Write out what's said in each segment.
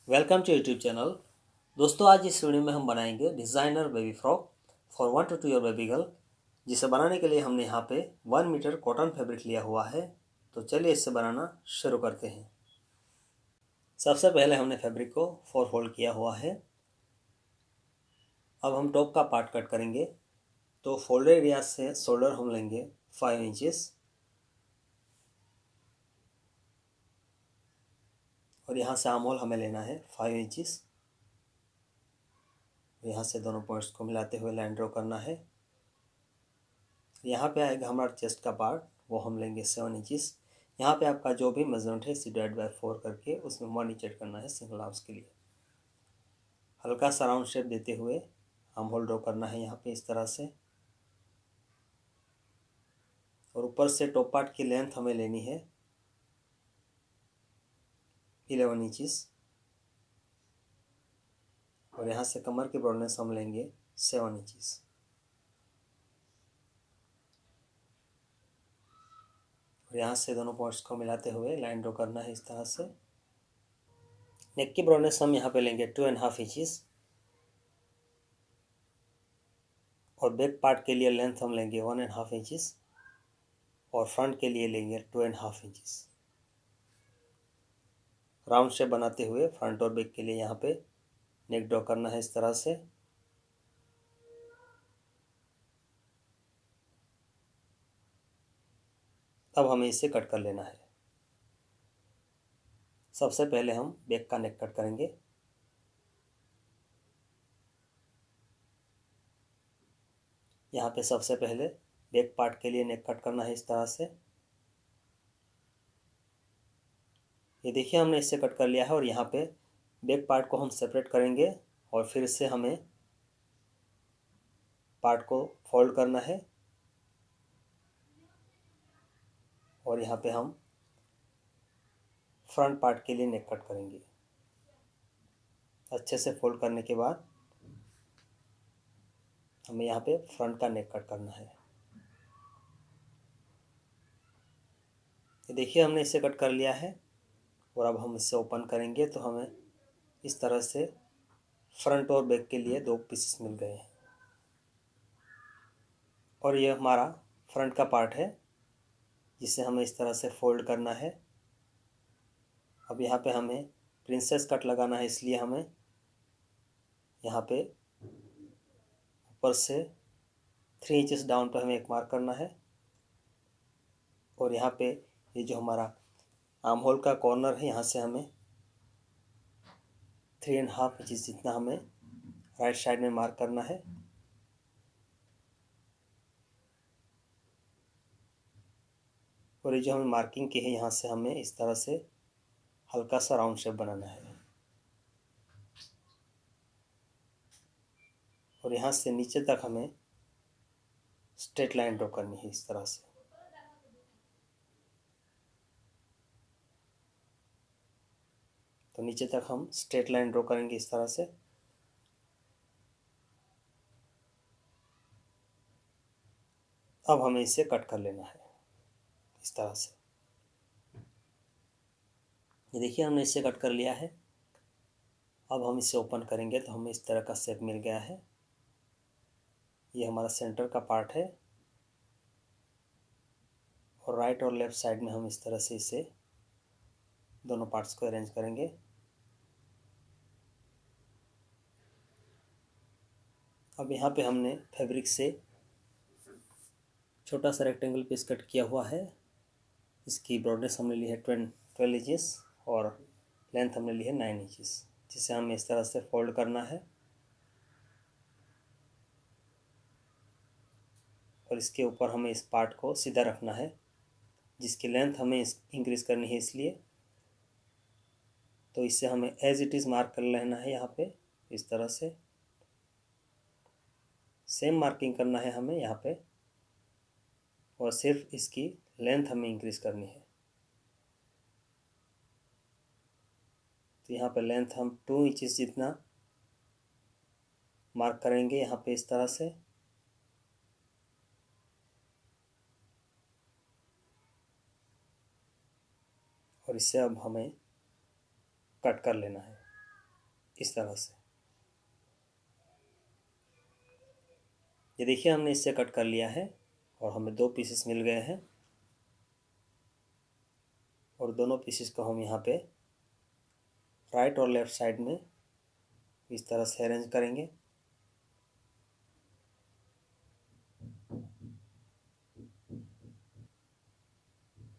Welcome to YouTube channel. दोस्तों, आज इस वीडियो में हम बनाएंगे designer baby frock for 1 to 2 year baby girl, जिसे बनाने के लिए हमने यहाँ पे 1 मीटर कॉटन फैब्रिक लिया हुआ है। तो चलिए इससे बनाना शुरू करते हैं। सबसे पहले हमने फैब्रिक को 4 फोल्ड किया हुआ है। अब हम टॉप का पार्ट कट करेंगे। तो फोल्डर एरिया से शोल्डर हम लेंगे 5 इंचेस और यहाँ से आर्म होल हमें लेना है 5 इंचेस। यहाँ से दोनों पॉइंट्स को मिलाते हुए लाइन ड्रॉ करना है। यहाँ पे आएगा हमारा चेस्ट का पार्ट, वो हम लेंगे 7 इंचेस। यहाँ पे आपका जो भी मेजरमेंट है इसे डिवाइड बाय 4 करके उसमें 1 इंच ऐड करना है सिंगल आर्म्स के लिए। हल्का सा राउंड शेप देते हुए आर्म होल ड्रॉ करना है यहाँ पे इस तरह से। और ऊपर से टॉप पार्ट की लेंथ हमें लेनी है 11 इंचेस और यहाँ से कमर की ब्रॉडनेस हम लेंगे 7 इंचेस। और यहाँ से दोनों पॉइंट्स को मिलाते हुए लाइन ड्रॉ करना है इस तरह से। नेक की ब्रॉडनेस हम यहाँ पे लेंगे 2.5 इंचेस और बैक पार्ट के लिए लेंथ हम लेंगे 1.5 इंचेस और फ्रंट के लिए लेंगे 2.5 इंचेस। राउंड शेप बनाते हुए फ्रंट और बैक के लिए यहाँ पे नेक ड्रॉ करना है इस तरह से। अब हमें इसे कट कर लेना है। सबसे पहले हम बैक का नेक कट करेंगे। यहाँ पे सबसे पहले बैक पार्ट के लिए नेक कट करना है इस तरह से। ये देखिए हमने इसे कट कर लिया है और यहाँ पे बैक पार्ट को हम सेपरेट करेंगे और फिर से हमें पार्ट को फोल्ड करना है और यहाँ पे हम फ्रंट पार्ट के लिए नेक कट करेंगे। अच्छे से फोल्ड करने के बाद हमें यहाँ पे फ्रंट का नेक कट करना है। ये देखिए हमने इसे कट कर लिया है और अब हम इसे ओपन करेंगे तो हमें इस तरह से फ्रंट और बैक के लिए 2 पीसेस मिल गए हैं। और ये हमारा फ्रंट का पार्ट है जिसे हमें इस तरह से फोल्ड करना है। अब यहाँ पे हमें प्रिंसेस कट लगाना है, इसलिए हमें यहाँ पे ऊपर से 3 इंचेस डाउन पर हमें एक मार्क करना है और यहाँ पे ये जो हमारा आर्म होल का कॉर्नर है यहाँ से हमें 3.5 इंचेस जितना हमें राइट साइड में मार्क करना है। और ये जो हमें मार्किंग की है यहाँ से हमें इस तरह से हल्का सा राउंड शेप बनाना है और यहाँ से नीचे तक हमें स्ट्रेट लाइन ड्रॉ करनी है इस तरह से। तो नीचे तक हम स्ट्रेट लाइन ड्रॉ करेंगे इस तरह से। अब हमें इसे कट कर लेना है इस तरह से। ये देखिए हमने इसे कट कर लिया है। अब हम इसे ओपन करेंगे तो हमें इस तरह का शेप मिल गया है। ये हमारा सेंटर का पार्ट है और राइट और लेफ्ट साइड में हम इस तरह से इसे दोनों पार्ट्स को अरेंज करेंगे। अब यहाँ पे हमने फैब्रिक से छोटा सा रेक्टेंगल पीस कट किया हुआ है। इसकी ब्रॉडनेस हमने ली है 12 इंचेस और लेंथ हमने ली है 9 इंचेस, जिसे हमें इस तरह से फोल्ड करना है और इसके ऊपर हमें इस पार्ट को सीधा रखना है जिसकी लेंथ हमें इंक्रीज करनी है। इसलिए तो इससे हमें एज इट इज़ मार्क कर लेना है यहाँ पे इस तरह से। सेम मार्किंग करना है हमें यहाँ पे और सिर्फ इसकी लेंथ हमें इंक्रीज करनी है। तो यहाँ पे लेंथ हम 2 इंचेस जितना मार्क करेंगे यहाँ पे इस तरह से। और इससे अब हमें कट कर लेना है। इस तरह से। ये देखिए हमने इससे कट कर लिया है और हमें 2 पीसेस मिल गए हैं और दोनों पीसेस को हम यहाँ पे राइट और लेफ़्ट साइड में इस तरह से अरेंज करेंगे।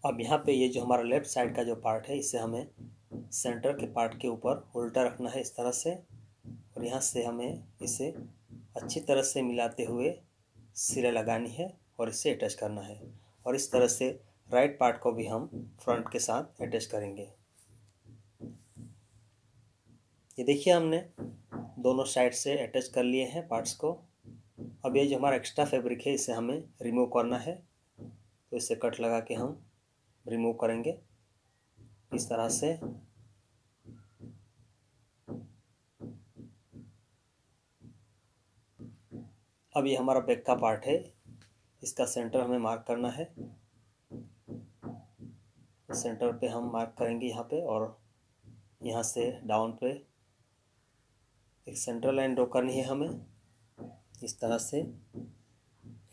अब यहाँ पे ये जो हमारा लेफ़्ट साइड का जो पार्ट है इसे हमें सेंटर के पार्ट के ऊपर उल्टा रखना है इस तरह से, और यहाँ से हमें इसे अच्छी तरह से मिलाते हुए सिलाई लगानी है और इसे अटैच करना है। और इस तरह से राइट पार्ट को भी हम फ्रंट के साथ अटैच करेंगे। ये देखिए हमने दोनों साइड से अटैच कर लिए हैं पार्ट्स को। अब ये जो हमारा एक्स्ट्रा फैब्रिक है इसे हमें रिमूव करना है, तो इसे कट लगा के हम रिमूव करेंगे इस तरह से। अब ये हमारा बैक का पार्ट है, इसका सेंटर हमें मार्क करना है। सेंटर पे हम मार्क करेंगे यहाँ पे, और यहाँ से डाउन पे एक सेंटर लाइन ड्रॉ करनी है हमें इस तरह से।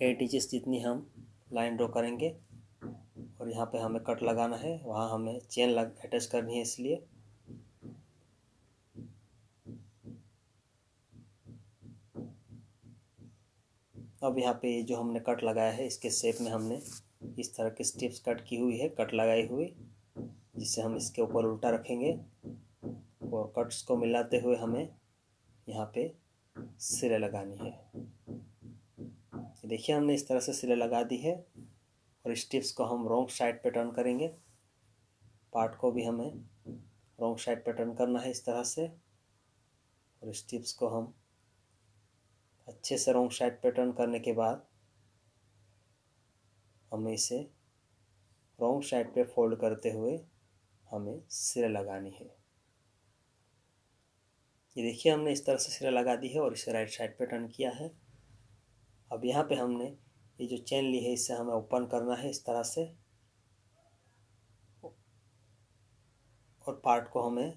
8 इंचेस जितनी हम लाइन ड्रॉ करेंगे और यहाँ पे हमें कट लगाना है, वहाँ हमें चेन अटैच करनी है इसलिए। अब यहाँ पे ये जो हमने कट लगाया है इसके शेप में हमने इस तरह की स्ट्रिप्स कट की हुई है, कट लगाई हुई, जिसे हम इसके ऊपर उल्टा रखेंगे और कट्स को मिलाते हुए हमें यहाँ पे सिलाई लगानी है। देखिए हमने इस तरह से सिलाई लगा दी है और स्ट्रिप्स को हम रॉन्ग साइड पे टर्न करेंगे। पार्ट को भी हमें रॉन्ग साइड पे टर्न करना है इस तरह से, और स्ट्रिप्स को हम अच्छे से रॉन्ग साइड पे टर्न करने के बाद हमें इसे रॉन्ग साइड पे फोल्ड करते हुए हमें सिलाई लगानी है। ये देखिए हमने इस तरह से सिलाई लगा दी है और इसे राइट साइड पे टर्न किया है। अब यहाँ पे हमने ये जो चेन ली है इसे हमें ओपन करना है इस तरह से, और पार्ट को हमें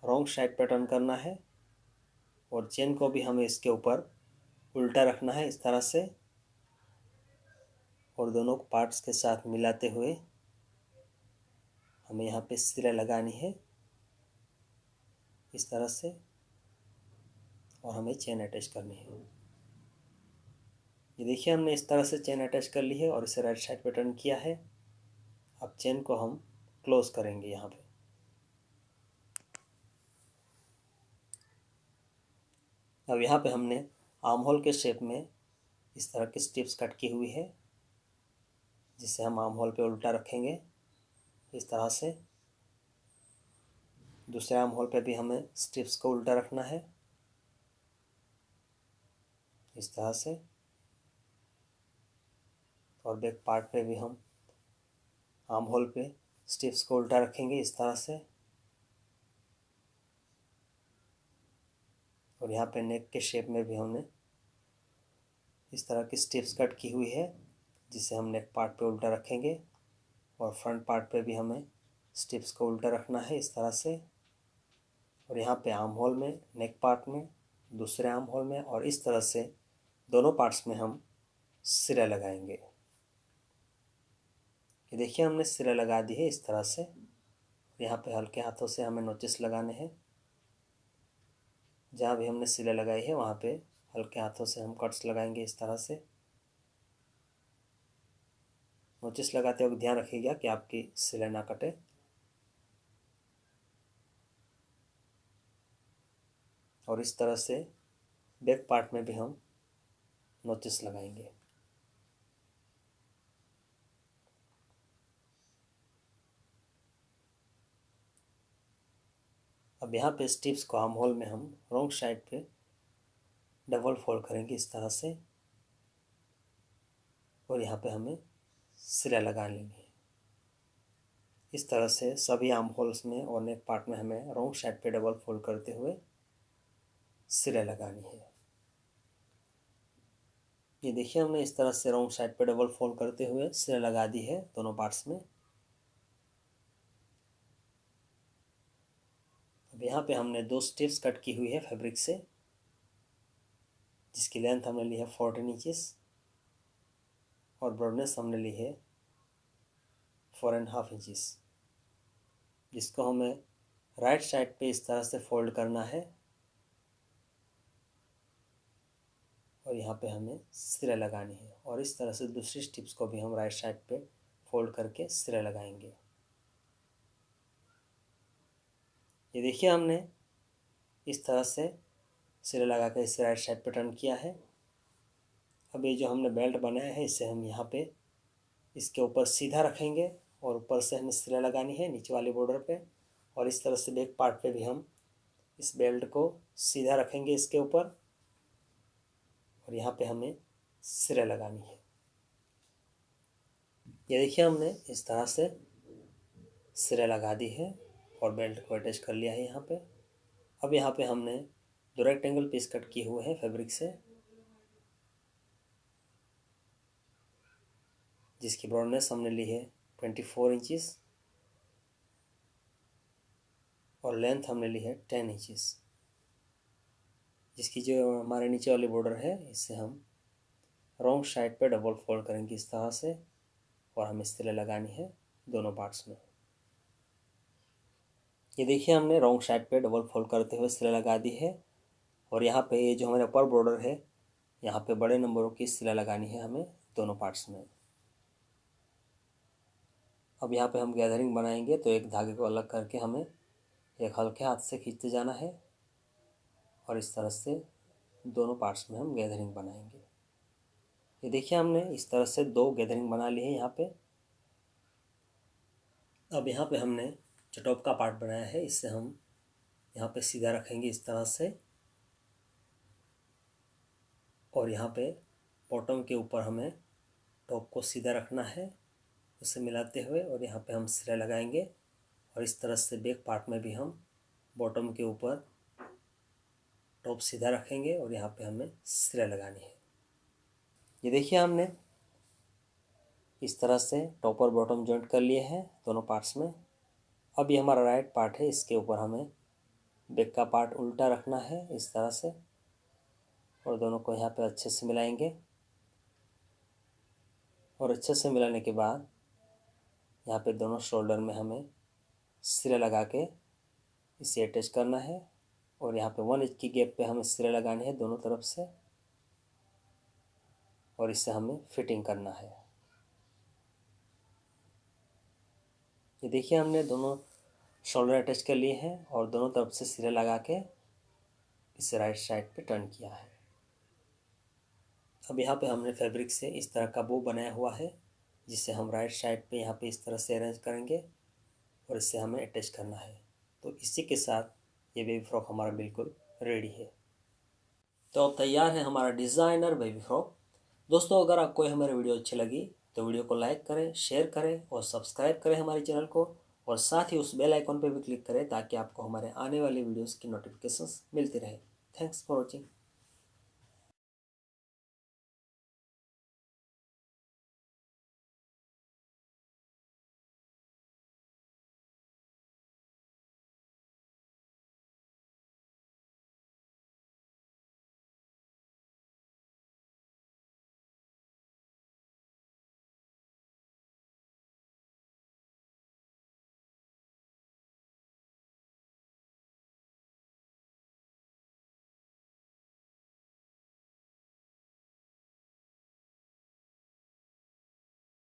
रॉन्ग साइड पे टर्न करना है और चेन को भी हमें इसके ऊपर उल्टा रखना है इस तरह से, और दोनों पार्ट्स के साथ मिलाते हुए हमें यहाँ पे सिलाई लगानी है इस तरह से, और हमें चेन अटैच करनी है। ये देखिए हमने इस तरह से चेन अटैच कर ली है और इसे राइट साइड पे टर्न किया है। अब चेन को हम क्लोज करेंगे यहाँ पे। अब यहाँ पे हमने आर्म होल के शेप में इस तरह की स्ट्रिप्स कट की हुई है, जिसे हम आर्म होल पे उल्टा रखेंगे इस तरह से। दूसरे आर्म होल पे भी हमें स्ट्रिप्स को उल्टा रखना है इस तरह से, और बैक पार्ट पे भी हम आर्म होल पे स्ट्रिप्स को उल्टा रखेंगे इस तरह से। और यहाँ पे नेक के शेप में भी हमने इस तरह की स्ट्रिप्स कट की हुई है, जिसे हम नेक पार्ट पे उल्टा रखेंगे, और फ्रंट पार्ट पे भी हमें स्ट्रिप्स को उल्टा रखना है इस तरह से। और यहाँ पे आर्म होल में, नेक पार्ट में, दूसरे आर्म होल में, और इस तरह से दोनों पार्ट्स में हम सिलाई लगाएंगे। ये देखिए हमने सिलाई लगा दी है इस तरह से। यहाँ पे हल्के हाथों से हमें नोचिस लगाने हैं। जहाँ भी हमने सिलाई लगाई है वहाँ पे हल्के हाथों से हम कट्स लगाएंगे इस तरह से। नोचिस लगाते वक्त ध्यान रखिएगा कि आपकी सिलाई ना कटे। और इस तरह से बैक पार्ट में भी हम नोचिस लगाएंगे। अब यहाँ पे स्ट्रिप्स को आर्म होल में हम रॉन्ग साइड पे डबल फोल्ड करेंगे इस तरह से, और यहाँ पे हमें सिलाई लगा लेंगे। इस तरह से सभी आर्म होल्स में और नेक पार्ट में हमें रॉन्ग साइड पे डबल फोल्ड करते हुए सिलाई लगानी है। ये देखिए हमने इस तरह से रॉन्ग साइड पे डबल फोल्ड करते हुए सिलाई लगा दी है दोनों पार्ट्स में। अब यहाँ पे हमने 2 स्ट्रिप्स कट की हुई है फैब्रिक से, जिसकी लेंथ हमने ली है 14 इंचेस और ब्रॉडनेस हमने ली है 4.5 इंचेस, जिसको हमें राइट साइड पे इस तरह से फोल्ड करना है और यहाँ पे हमें सिरे लगानी है। और इस तरह से दूसरी स्ट्रिप्स को भी हम राइट साइड पे फोल्ड करके सिरे लगाएंगे। ये देखिए हमने इस तरह से सिरे लगा कर इसे राइट साइड पे टर्न किया है। अब ये जो हमने बेल्ट बनाया है इसे हम यहाँ पे इसके ऊपर सीधा रखेंगे और ऊपर से हमें सिरे लगानी है नीचे वाले बॉर्डर पे। और इस तरह से बैक पार्ट पे भी हम इस बेल्ट को सीधा रखेंगे इसके ऊपर और यहाँ पे हमें सिरे लगानी है। ये देखिए हमने इस तरह से सिरे लगा दी है और बेल्ट को अटैच कर लिया है यहाँ पे। अब यहाँ पे हमने 2 रेक्टेंगल पीस कट किए हुए हैं फैब्रिक से, जिसकी ब्रॉडनेस हमने ली है 24 इंचेस और लेंथ हमने ली है 10 इंचेस। जिसकी जो हमारे नीचे वाली बॉर्डर है इसे हम रॉन्ग साइड पे डबल फोल्ड करेंगे इस तरह से और हमें सिले लगानी है दोनों पार्ट्स में। ये देखिए हमने रॉन्ग साइड पे डबल फोल्ड करते हुए सिले लगा दी है और यहाँ पे ये जो हमारे अपर बॉर्डर है यहाँ पे बड़े नंबरों की सिले लगानी है हमें दोनों पार्ट्स में। अब यहाँ पे हम गैदरिंग बनाएंगे तो एक धागे को अलग करके हमें एक हल्के हाथ से खींचते जाना है और इस तरह से दोनों पार्ट्स में हम गैदरिंग बनाएंगे। ये देखिए हमने इस तरह से 2 गैदरिंग बना ली है यहाँ पे। अब यहाँ पे हमने जो टॉप का पार्ट बनाया है इससे हम यहाँ पे सीधा रखेंगे इस तरह से और यहाँ पे बॉटम के ऊपर हमें टॉप को सीधा रखना है उसे मिलाते हुए और यहाँ पे हम सिरे लगाएंगे और इस तरह से बैक पार्ट में भी हम बॉटम के ऊपर टॉप सीधा रखेंगे और यहाँ पे हमें सिरे लगानी है। ये देखिए हमने इस तरह से टॉप और बॉटम जॉइंट कर लिए हैं दोनों पार्ट्स में। अब ये हमारा राइट पार्ट है, इसके ऊपर हमें बैक का पार्ट उल्टा रखना है इस तरह से और दोनों को यहाँ पे अच्छे से मिलाएंगे और अच्छे से मिलाने के बाद यहाँ पे दोनों शोल्डर में हमें सिरे लगा के इसे अटैच करना है और यहाँ पे 1 इंच की गैप पे हमें सिरे लगाने हैं दोनों तरफ से और इससे हमें फिटिंग करना है। ये देखिए हमने दोनों शोल्डर अटैच कर लिए हैं और दोनों तरफ से सिरे लगा के इसे राइट साइड पे टर्न किया है। अब यहाँ पे हमने फैब्रिक से इस तरह का बो बनाया हुआ है जिसे हम राइट साइड पे यहाँ पे इस तरह से अरेंज करेंगे और इससे हमें अटैच करना है। तो इसी के साथ ये बेबी फ्रॉक हमारा बिल्कुल रेडी है। तो अब तैयार है हमारा डिज़ाइनर बेबी फ्रॉक। दोस्तों अगर आपको हमारी वीडियो अच्छी लगी तो वीडियो को लाइक करें, शेयर करें और सब्सक्राइब करें हमारे चैनल को और साथ ही उस बेल आइकॉन पर भी क्लिक करें ताकि आपको हमारे आने वाली वीडियोस की नोटिफिकेशंस मिलती रहे। Thanks for watching.